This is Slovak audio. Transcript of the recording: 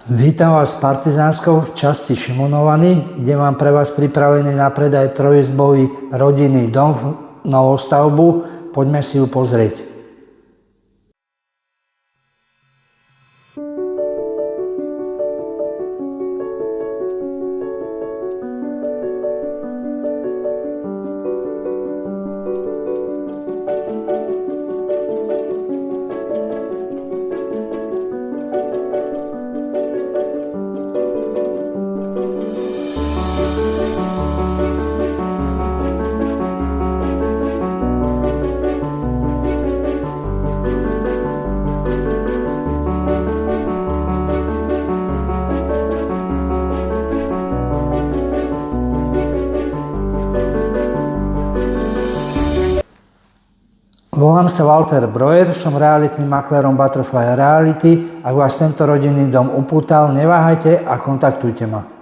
Vítam vás v Partizánskou v časti Šimonovany, kde mám pre vás pripravený na predaj trojizbový rodinný dom v novostavbu. Poďme si ju pozrieť. Volám sa Walter Breuer, som realitným maklérom Butterfly Reality. Ak vás tento rodinný dom upútal, neváhajte a kontaktujte ma.